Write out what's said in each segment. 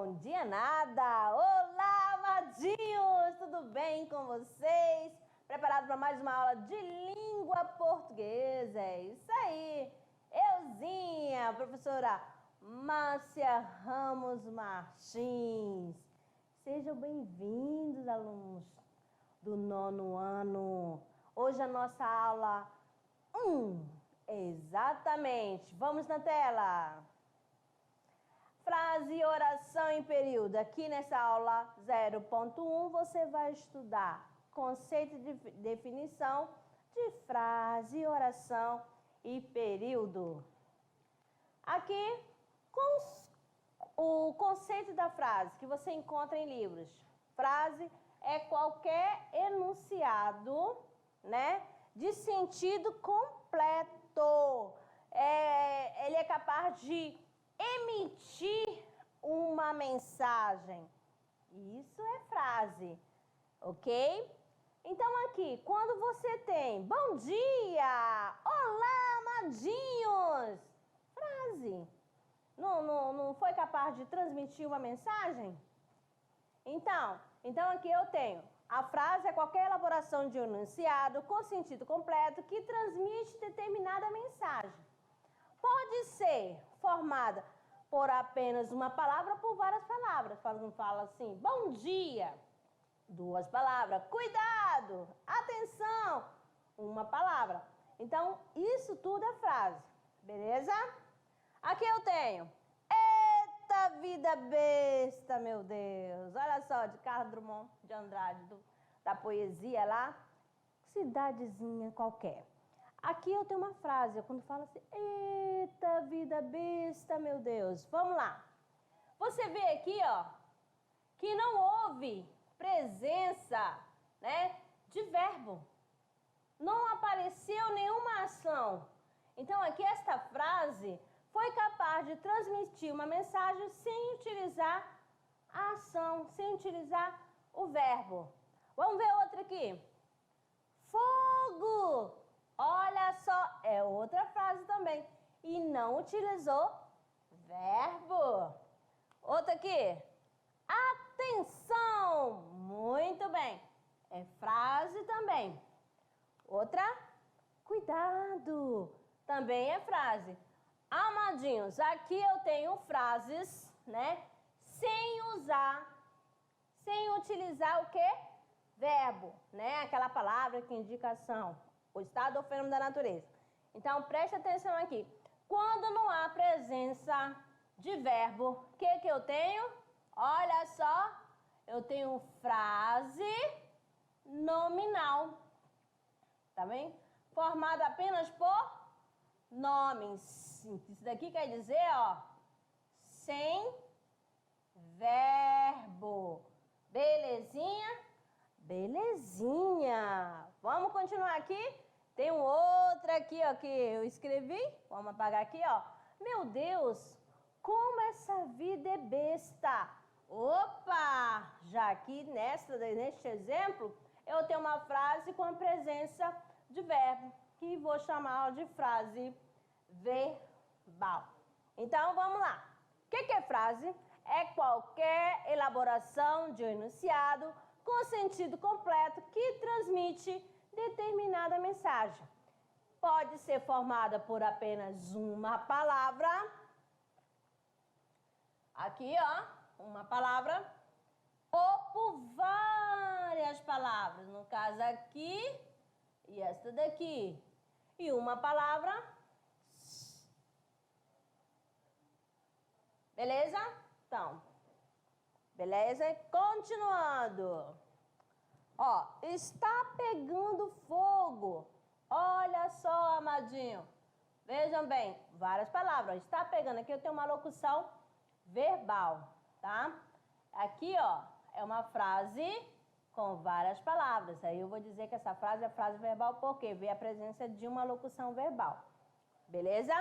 Bom dia nada! Olá, amadinhos! Tudo bem com vocês? Preparado para mais uma aula de língua portuguesa? É isso aí! Euzinha, professora Márcia Ramos Martins. Sejam bem-vindos, alunos do 9º ano. Hoje a nossa aula 1. Exatamente. Vamos na tela. Frase e oração em período. Aqui nessa aula 0.1 você vai estudar conceito de definição de frase, oração e período. Aqui o conceito da frase que você encontra em livros. Frase é qualquer enunciado, né, de sentido completo. Ele é capaz de emitir uma mensagem. Isso é frase, ok? Então aqui, quando você tem bom dia, olá, amadinhos, frase. Não foi capaz de transmitir uma mensagem? Então aqui eu tenho, a frase é qualquer elaboração de um enunciado com sentido completo que transmite determinada mensagem. Pode ser formada por apenas uma palavra ou por várias palavras. Fala assim, bom dia, 2 palavras, cuidado, atenção, 1 palavra. Então, isso tudo é frase, beleza? Aqui eu tenho, eita vida besta, meu Deus. Olha só, de Carlos Drummond de Andrade, da poesia lá, cidadezinha qualquer. Aqui eu tenho uma frase, quando fala assim, eita vida besta, meu Deus. Vamos lá. Você vê aqui, ó, que não houve presença, né, de verbo. Não apareceu nenhuma ação. Então aqui esta frase foi capaz de transmitir uma mensagem sem utilizar a ação, sem utilizar o verbo. Vamos ver outra aqui. Fogo! Olha só, é outra frase também. E não utilizou verbo. Outra aqui. Atenção! Muito bem. É frase também. Outra. Cuidado! Também é frase. Amadinhos, aqui eu tenho frases, né? Sem utilizar o quê? Verbo, né? Aquela palavra que indica ação. O estado ou fenômeno da natureza. Então, preste atenção aqui. Quando não há presença de verbo, o que eu tenho? Olha só, eu tenho frase nominal. Tá bem? Formada apenas por nomes. Isso daqui quer dizer, ó, sem verbo. Belezinha? Belezinha. Vamos continuar aqui? Tem um outro aqui, ó, que eu escrevi. Vamos apagar aqui, ó. Meu Deus, como essa vida é besta. Opa! Já aqui neste exemplo, eu tenho uma frase com a presença de verbo, que vou chamar de frase verbal. Então, vamos lá. O que é frase? É qualquer elaboração de um enunciado com sentido completo que transmite determinada mensagem. Pode ser formada por apenas uma palavra. Aqui, ó, uma palavra. Ou por várias palavras. No caso aqui e esta daqui. E uma palavra. Beleza? Então, beleza? Continuando. Ó, está pegando fogo. Olha só, amadinho. Vejam bem, várias palavras. Está pegando. Aqui eu tenho uma locução verbal, tá? Aqui, ó, é uma frase com várias palavras. Aí eu vou dizer que essa frase é frase verbal porque vê a presença de uma locução verbal. Beleza?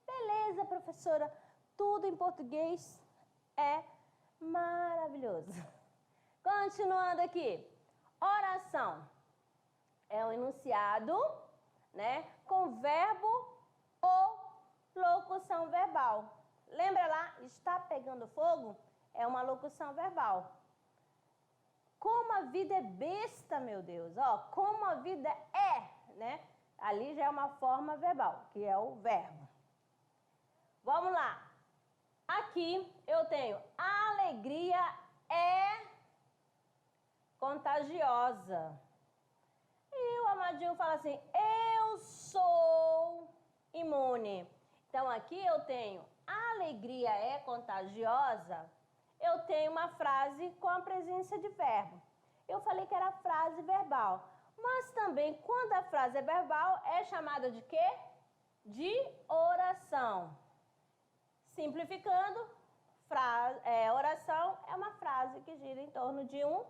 Beleza, professora. Tudo em português é maravilhoso. Continuando aqui. Oração é um enunciado, né, com verbo ou locução verbal. Lembra lá, está pegando fogo? é uma locução verbal. Como a vida é besta, meu Deus. Ó, como a vida é, né? Ali já é uma forma verbal, que é o verbo. Vamos lá. Aqui eu tenho a alegria é contagiosa. E o Amadinho fala assim, eu sou imune. Então aqui eu tenho a alegria é contagiosa. Eu tenho uma frase com a presença de verbo. Eu falei que era frase verbal. Mas também, quando a frase é verbal, é chamada de quê? De oração. Simplificando, oração é uma frase que gira em torno de um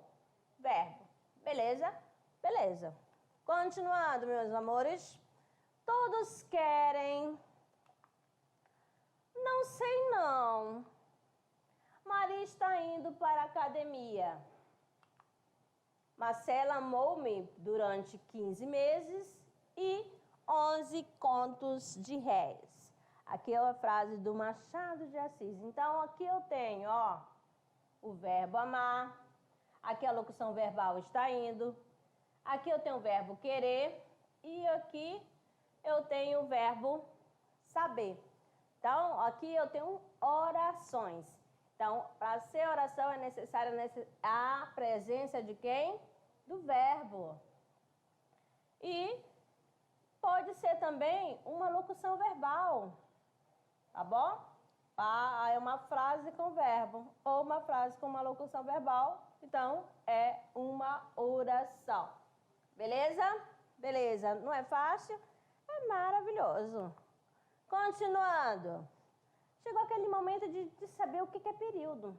verbo. Beleza? Beleza. Continuando, meus amores. Todos querem... Não sei não. Maria está indo para a academia. Marcela amou-me durante 15 meses e 11 contos de réis. Aqui é a frase do Machado de Assis. Então, aqui eu tenho, ó, o verbo amar. Aqui a locução verbal está indo. Aqui eu tenho o verbo querer. E aqui eu tenho o verbo saber. Então, aqui eu tenho orações. Então, para ser oração é necessária a presença de quem? Do verbo. E pode ser também uma locução verbal, tá bom? É uma frase com verbo ou uma frase com uma locução verbal, então é uma oração. Beleza? Beleza. Não é fácil? É maravilhoso. Continuando. Chegou aquele momento de saber o que é período.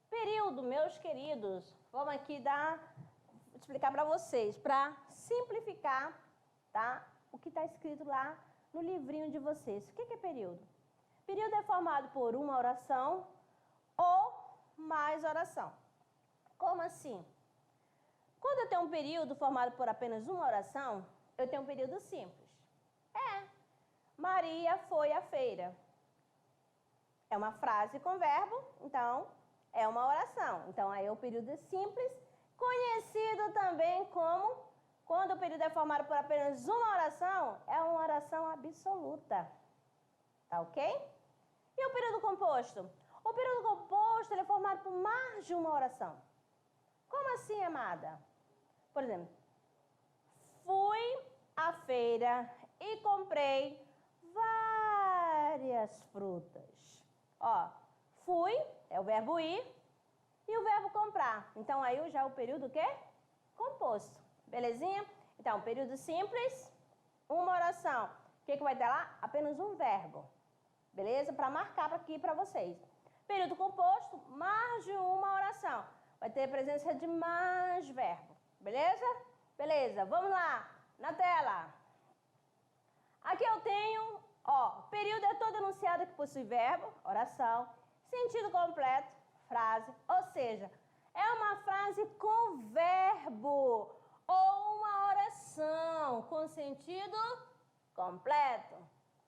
Período, meus queridos, vamos aqui explicar para vocês, para simplificar, tá? O que está escrito lá no livrinho de vocês. O que é período? Período é formado por uma oração ou mais oração. Como assim? Quando eu tenho um período formado por apenas uma oração, eu tenho um período simples. Maria foi à feira. É uma frase com verbo, então é uma oração. Então aí o período é simples, conhecido também como, quando o período é formado por apenas uma oração, é uma oração absoluta. Tá ok? E o período composto? O período composto ele é formado por mais de uma oração. Como assim, amada? Por exemplo, fui à feira e comprei várias frutas. Ó, fui é o verbo ir e o verbo comprar. Então, aí já é o período o quê? Composto. Belezinha? Então, período simples, uma oração. O que vai ter lá? Apenas um verbo. Beleza? Para marcar aqui para vocês. Período composto, mais de uma oração. Vai ter presença de mais verbo. Beleza? Beleza. Vamos lá. Na tela. Aqui eu tenho, ó, período é todo enunciado que possui verbo, oração, sentido completo, frase, ou seja, é uma frase com verbo ou uma oração com sentido completo.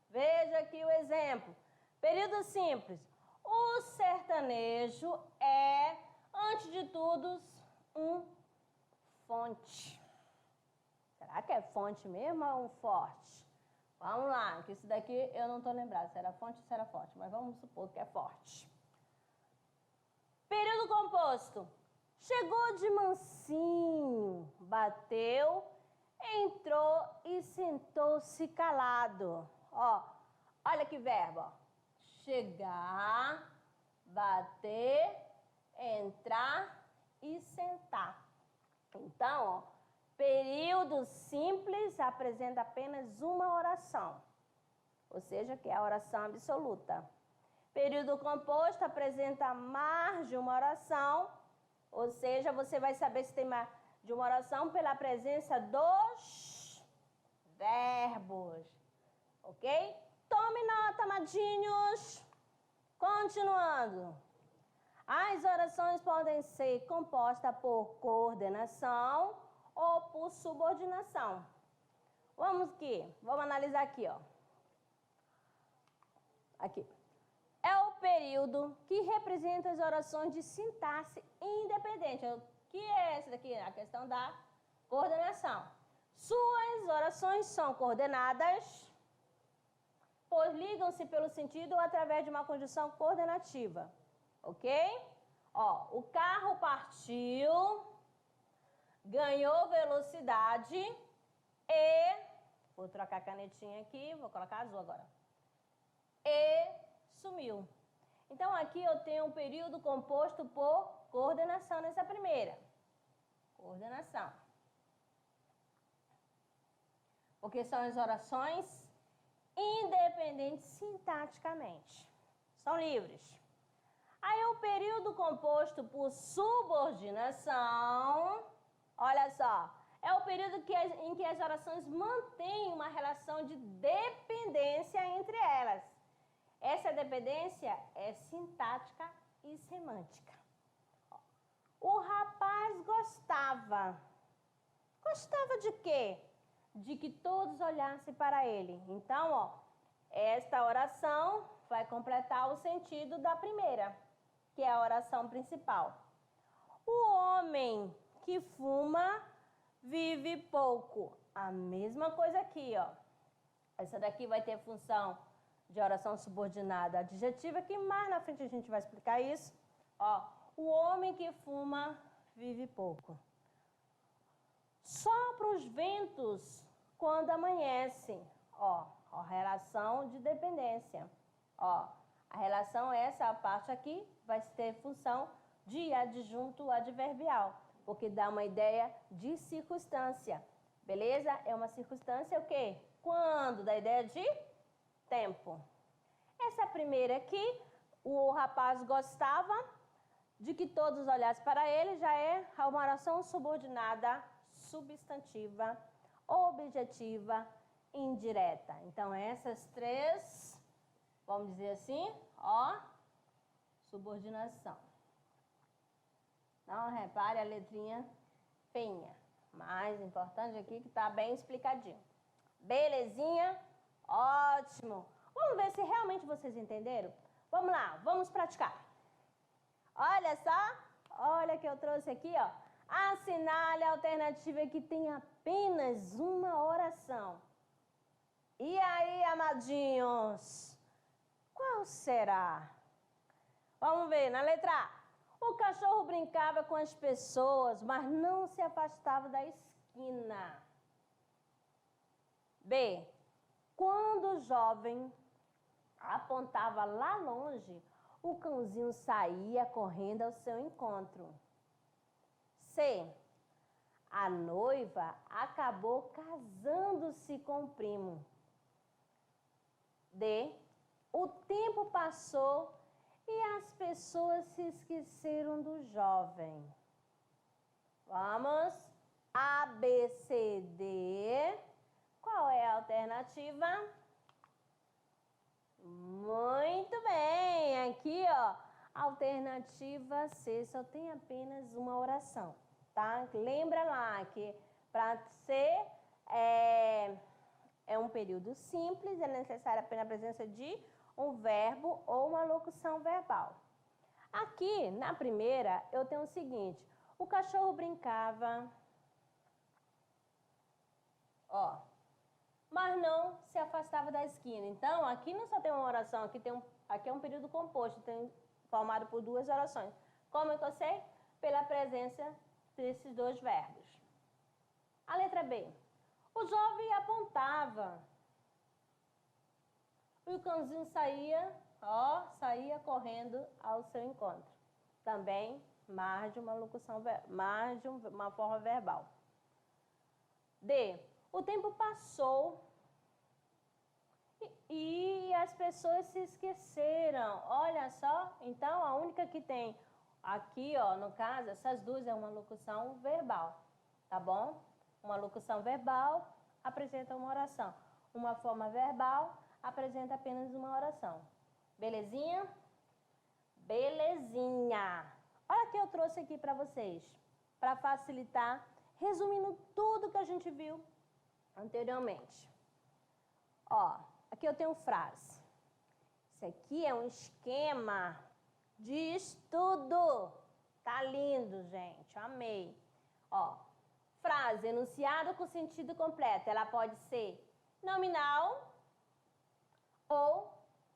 Veja aqui o exemplo. Período simples. O sertanejo é, antes de tudo, um fonte. Será que é fonte mesmo ou um forte? Vamos lá, que isso daqui eu não estou lembrada se era fonte ou se era forte, mas vamos supor que é forte. Período composto. Chegou de mansinho, bateu, entrou e sentou-se calado. Ó, olha que verbo. Ó. Chegar, bater, entrar e sentar. Então, ó, período simples apresenta apenas uma oração, ou seja, que é a oração absoluta. Período composto apresenta mais de uma oração, ou seja, você vai saber se tem mais de uma oração pela presença dos verbos, ok? Tome nota, amadinhos. Continuando. As orações podem ser compostas por coordenação ou por subordinação. Vamos aqui, vamos analisar aqui, ó. Aqui. É o período que representa as orações de sintaxe independente. O que é essa daqui? A questão da coordenação. Suas orações são coordenadas, pois ligam-se pelo sentido ou através de uma conjunção coordenativa. Ok? Ó, o carro partiu, ganhou velocidade e... Vou trocar a canetinha aqui, vou colocar azul agora. E sumiu. Então, aqui eu tenho um período composto por coordenação nessa primeira. Coordenação. Porque são as orações independentes sintaticamente. São livres. Aí o período composto por subordinação, olha só, é o período em que as orações mantêm uma relação de dependência entre elas. Essa dependência é sintática e semântica. O rapaz gostava. Gostava de quê? De que todos olhassem para ele. Então, ó, esta oração vai completar o sentido da primeira, que é a oração principal. O homem que fuma vive pouco. A mesma coisa aqui, ó. Essa daqui vai ter função de oração subordinada adjetiva, que mais na frente a gente vai explicar isso. Ó, o homem que fuma vive pouco. Sopra os ventos quando amanhece. Ó, a relação de dependência. Ó, a relação, essa parte aqui, vai ter função de adjunto adverbial, porque dá uma ideia de circunstância. Beleza? É uma circunstância o quê? Quando? Dá ideia de tempo. Essa primeira aqui, o rapaz gostava de que todos olhassem para ele, já é uma oração subordinada, substantiva, objetiva, indireta. Então, essas três, vamos dizer assim, ó, subordinação. Não repare a letrinha feinha. Mais importante aqui que está bem explicadinho. Belezinha? Ótimo! Vamos ver se realmente vocês entenderam? Vamos lá, vamos praticar. Olha só, olha que eu trouxe aqui, ó. Assinale a alternativa que tem apenas uma oração. E aí, amadinhos? Qual será? Vamos ver, na letra A. O cachorro brincava com as pessoas, mas não se afastava da esquina. B. Quando o jovem apontava lá longe, o cãozinho saía correndo ao seu encontro. C. A noiva acabou casando-se com o primo. D. O tempo passou e as pessoas se esqueceram do jovem. Vamos. A, B, C, D. Qual é a alternativa? Muito bem. Aqui, ó, alternativa C, só tem apenas uma oração, tá? Lembra lá que para C é um período simples, é necessária apenas a presença de um verbo ou uma locução verbal. Aqui, na primeira, eu tenho o seguinte: o cachorro brincava, ó, mas não se afastava da esquina. Então, aqui não só tem uma oração, aqui é um período composto, formado por duas orações. Como é que eu sei? Pela presença desses dois verbos. A letra B. O jovem apontava. E o cãozinho saía correndo ao seu encontro. Também mais de uma locução, mais de uma forma verbal. D. O tempo passou e as pessoas se esqueceram. Olha só, então a única que tem aqui, ó, no caso, essas duas é uma locução verbal, tá bom? Uma locução verbal apresenta uma oração. Uma forma verbal apresenta apenas uma oração. Belezinha? Belezinha! Olha o que eu trouxe aqui para vocês, para facilitar, resumindo tudo que a gente viu anteriormente. Ó, aqui eu tenho frase. Esse aqui é um esquema de estudo. Tá lindo, gente. Amei. Ó, frase, enunciado com sentido completo. Ela pode ser nominal ou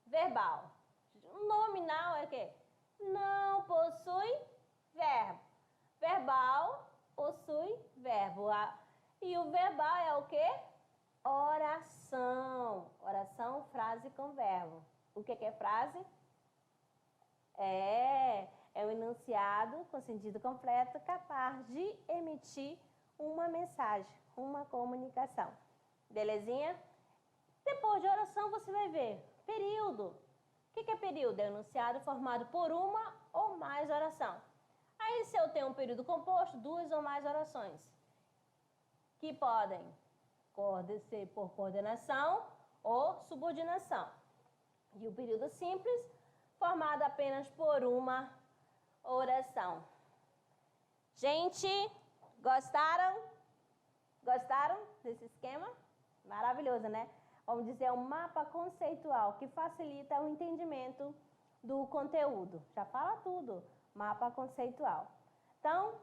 verbal. Nominal é o quê? Não possui verbo. Verbal possui verbo. E o verbal é o quê? Oração. Oração, frase com verbo. O que é frase? É o enunciado com sentido completo capaz de emitir uma mensagem, uma comunicação. Belezinha? Depois de oração você vai ver período. O que é período? É um enunciado formado por uma ou mais oração. Aí se eu tenho um período composto, duas ou mais orações, que podem ser por coordenação ou subordinação. E o período simples, formado apenas por uma oração. Gente, gostaram? Gostaram desse esquema? Maravilhoso, né? Vamos dizer, é um mapa conceitual que facilita o entendimento do conteúdo. Já fala tudo, mapa conceitual. Então,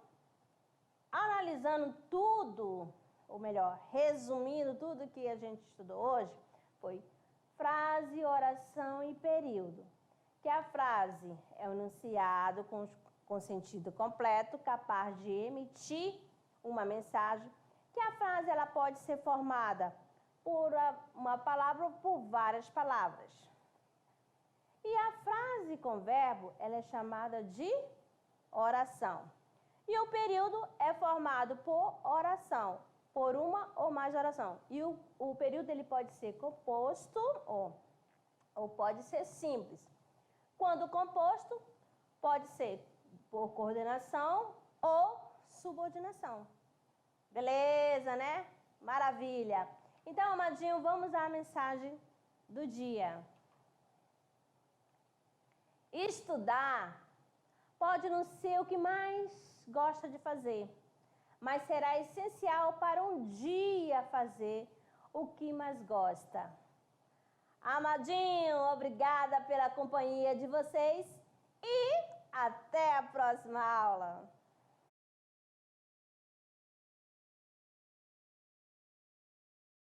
analisando tudo, ou melhor, resumindo tudo que a gente estudou hoje, foi frase, oração e período. Que a frase é um enunciado com sentido completo, capaz de emitir uma mensagem. Que a frase ela pode ser formada por uma palavra ou por várias palavras. E a frase com verbo ela é chamada de oração. E o período é formado por oração, por uma ou mais oração. E o período ele pode ser composto ou pode ser simples. Quando composto, pode ser por coordenação ou subordinação. Beleza, né? Maravilha. Então, amadinho, vamos à mensagem do dia. Estudar pode não ser o que mais gosta de fazer, mas será essencial para um dia fazer o que mais gosta. Amadinho, obrigada pela companhia de vocês e até a próxima aula.